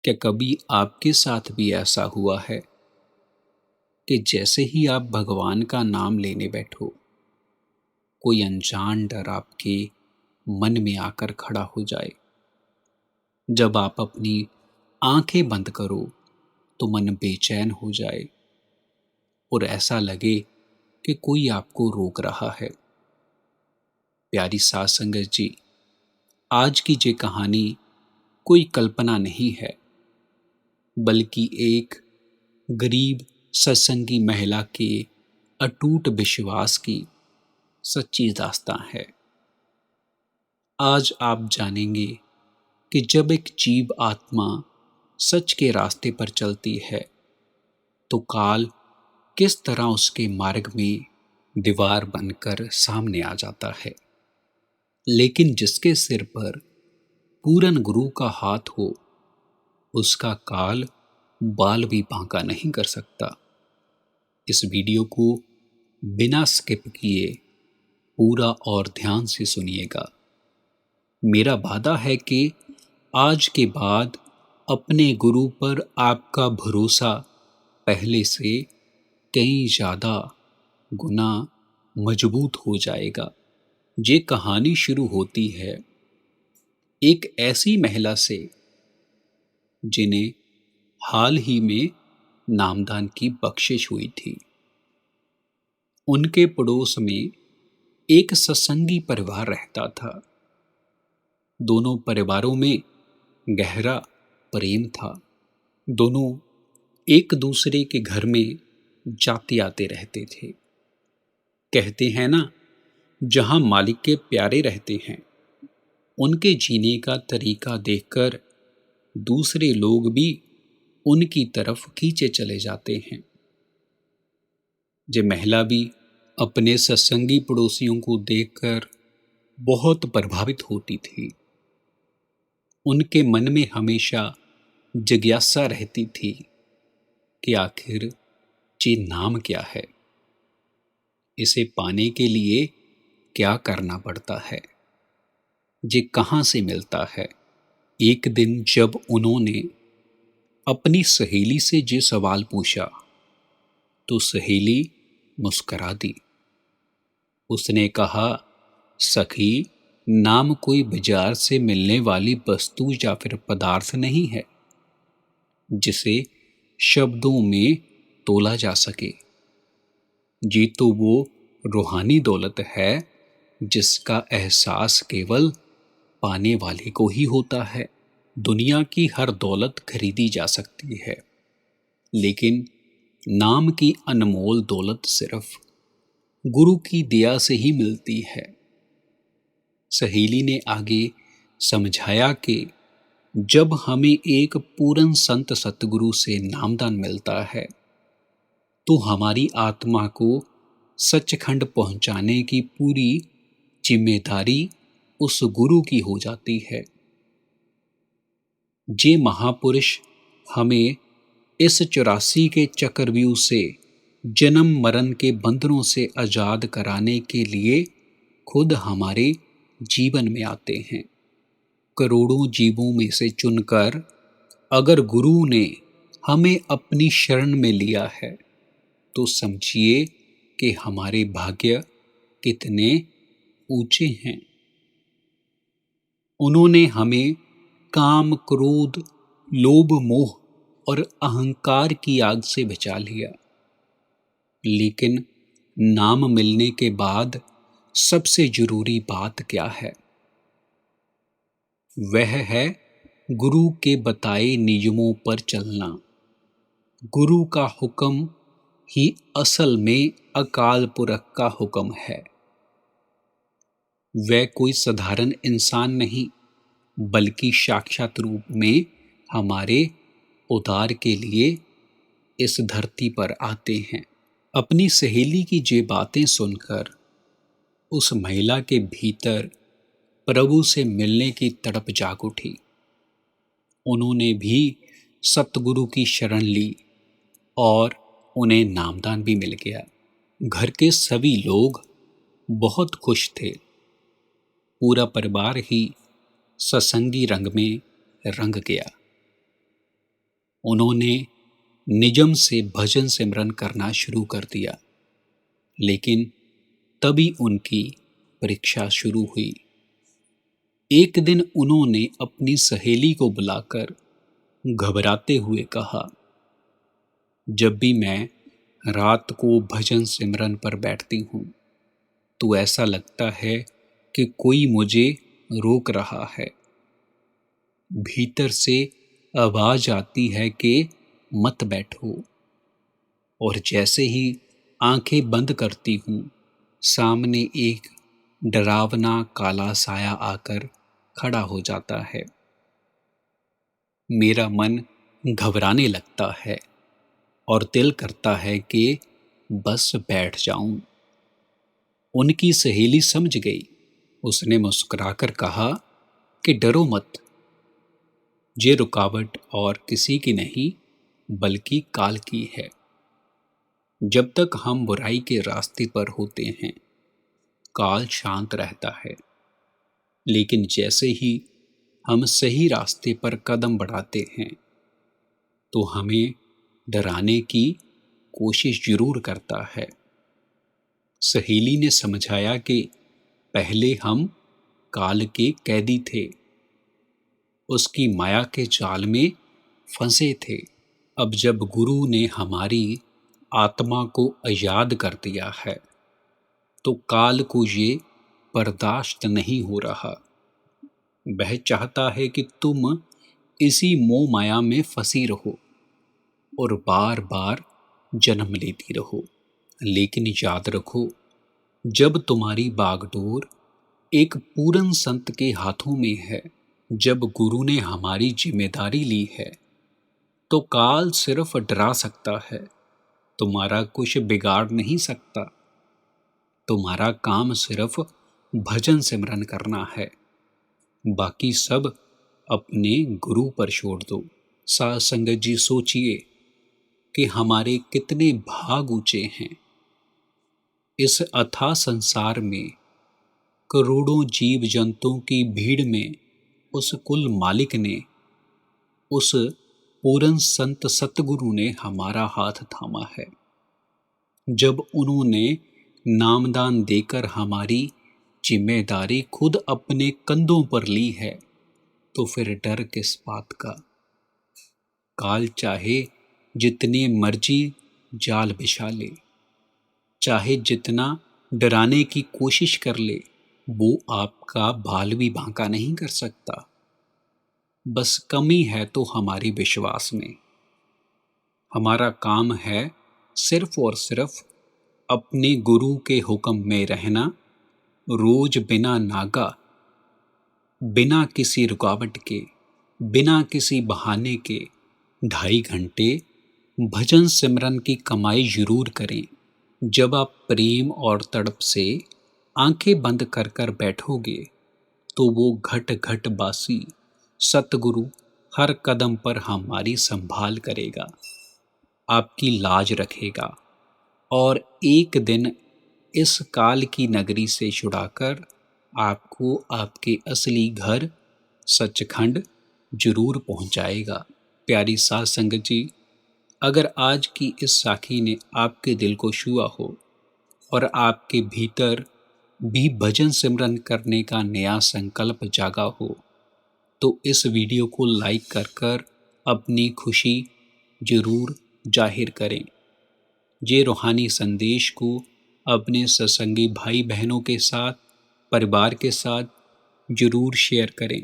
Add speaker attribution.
Speaker 1: क्या कभी आपके साथ भी ऐसा हुआ है कि जैसे ही आप भगवान का नाम लेने बैठो, कोई अनजान डर आपके मन में आकर खड़ा हो जाए? जब आप अपनी आंखें बंद करो तो मन बेचैन हो जाए और ऐसा लगे कि कोई आपको रोक रहा है। प्यारी साथ संगत जी, आज की ये कहानी कोई कल्पना नहीं है, बल्कि एक गरीब सत्संगी महिला के अटूट विश्वास की सच्ची दास्तां है। आज आप जानेंगे कि जब एक जीव आत्मा सच के रास्ते पर चलती है तो काल किस तरह उसके मार्ग में दीवार बनकर सामने आ जाता है। लेकिन जिसके सिर पर पूरन गुरु का हाथ हो, उसका काल बाल भी बांका नहीं कर सकता। इस वीडियो को बिना स्किप किए पूरा और ध्यान से सुनिएगा। मेरा वादा है कि आज के बाद अपने गुरु पर आपका भरोसा पहले से कई ज़्यादा गुना मजबूत हो जाएगा। ये कहानी शुरू होती है एक ऐसी महिला से जिन्हें हाल ही में नामदान की बख्शिश हुई थी। उनके पड़ोस में एक सत्संगी परिवार रहता था। दोनों परिवारों में गहरा प्रेम था। दोनों एक दूसरे के घर में जाते आते रहते थे। कहते हैं ना, जहां मालिक के प्यारे रहते हैं, उनके जीने का तरीका देखकर दूसरे लोग भी उनकी तरफ खींचे चले जाते हैं। ये महिला भी अपने सत्संगी पड़ोसियों को देखकर बहुत प्रभावित होती थी। उनके मन में हमेशा जिज्ञासा रहती थी कि आखिर ये नाम क्या है, इसे पाने के लिए क्या करना पड़ता है, ये कहाँ से मिलता है। एक दिन जब उन्होंने अपनी सहेली से ये सवाल पूछा तो सहेली मुस्कुरा दी। उसने कहा, सखी, नाम कोई बाजार से मिलने वाली वस्तु या फिर पदार्थ नहीं है जिसे शब्दों में तोला जा सके। ये तो वो रूहानी दौलत है जिसका एहसास केवल पाने वाले को ही होता है। दुनिया की हर दौलत खरीदी जा सकती है, लेकिन नाम की अनमोल दौलत सिर्फ गुरु की दया से ही मिलती है। सहेली ने आगे समझाया कि जब हमें एक पूर्ण संत सतगुरु से नामदान मिलता है तो हमारी आत्मा को सचखंड पहुंचाने की पूरी जिम्मेदारी उस गुरु की हो जाती है। जे महापुरुष हमें इस 84 के चक्रव्यूह से, जन्म मरण के बंधनों से आजाद कराने के लिए खुद हमारे जीवन में आते हैं। करोड़ों जीवों में से चुनकर अगर गुरु ने हमें अपनी शरण में लिया है तो समझिए कि हमारे भाग्य कितने ऊंचे हैं। उन्होंने हमें काम, क्रोध, लोभ, मोह और अहंकार की आग से बचा लिया। लेकिन नाम मिलने के बाद सबसे जरूरी बात क्या है? वह है गुरु के बताए नियमों पर चलना। गुरु का हुक्म ही असल में अकाल पुरख का हुक्म है। वह कोई साधारण इंसान नहीं, बल्कि साक्षात रूप में हमारे उद्धार के लिए इस धरती पर आते हैं। अपनी सहेली की ये बातें सुनकर उस महिला के भीतर प्रभु से मिलने की तड़प जाग उठी। उन्होंने भी सतगुरु की शरण ली और उन्हें नामदान भी मिल गया। घर के सभी लोग बहुत खुश थे। पूरा परिवार ही सत्संगी रंग में रंग गया। उन्होंने निजम से भजन सिमरन करना शुरू कर दिया, लेकिन तभी उनकी परीक्षा शुरू हुई। एक दिन उन्होंने अपनी सहेली को बुलाकर घबराते हुए कहा, जब भी मैं रात को भजन सिमरन पर बैठती हूँ तो ऐसा लगता है कि कोई मुझे रोक रहा है। भीतर से आवाज आती है कि मत बैठो, और जैसे ही आंखें बंद करती हूँ, सामने एक डरावना काला साया आकर खड़ा हो जाता है। मेरा मन घबराने लगता है और दिल करता है कि बस बैठ जाऊं। उनकी सहेली समझ गई। उसने मुस्कुराकर कहा कि डरो मत, ये रुकावट और किसी की नहीं बल्कि काल की है। जब तक हम बुराई के रास्ते पर होते हैं, काल शांत रहता है, लेकिन जैसे ही हम सही रास्ते पर कदम बढ़ाते हैं तो हमें डराने की कोशिश जरूर करता है। सहेली ने समझाया कि पहले हम काल के कैदी थे, उसकी माया के जाल में फंसे थे। अब जब गुरु ने हमारी आत्मा को आजाद कर दिया है तो काल को ये बर्दाश्त नहीं हो रहा। वह चाहता है कि तुम इसी मोह माया में फंसी रहो और बार बार जन्म लेती रहो। लेकिन याद रखो, जब तुम्हारी बागडोर एक पूरन संत के हाथों में है, जब गुरु ने हमारी जिम्मेदारी ली है, तो काल सिर्फ डरा सकता है, तुम्हारा कुछ बिगाड़ नहीं सकता। तुम्हारा काम सिर्फ भजन सिमरन करना है, बाकी सब अपने गुरु पर छोड़ दो। साध संगत जी, सोचिए कि हमारे कितने भाग ऊंचे हैं। इस अथाह संसार में करोड़ों जीव जंतुओं की भीड़ में उस कुल मालिक ने, उस पूरन संत सतगुरु ने हमारा हाथ थामा है। जब उन्होंने नामदान देकर हमारी जिम्मेदारी खुद अपने कंधों पर ली है, तो फिर डर किस बात का। काल चाहे जितने मर्जी जाल बिछा ले, चाहे जितना डराने की कोशिश कर ले, वो आपका बाल भी बांका नहीं कर सकता। बस कमी है तो हमारी विश्वास में। हमारा काम है सिर्फ और सिर्फ अपने गुरु के हुक्म में रहना, रोज बिना नागा, बिना किसी रुकावट के, बिना किसी बहाने के 2.5 घंटे भजन सिमरन की कमाई जरूर करें। जब आप प्रेम और तड़प से आंखें बंद कर कर बैठोगे तो वो घट घट बासी सतगुरु हर कदम पर हमारी संभाल करेगा, आपकी लाज रखेगा और एक दिन इस काल की नगरी से छुड़ाकर आपको आपके असली घर सचखंड जरूर पहुंचाएगा। प्यारी साध संगत जी, अगर आज की इस साखी ने आपके दिल को छुआ हो और आपके भीतर भी भजन सिमरन करने का नया संकल्प जागा हो, तो इस वीडियो को लाइक कर कर अपनी खुशी जरूर जाहिर करें। ये रूहानी संदेश को अपने सत्संगी भाई बहनों के साथ, परिवार के साथ जरूर शेयर करें।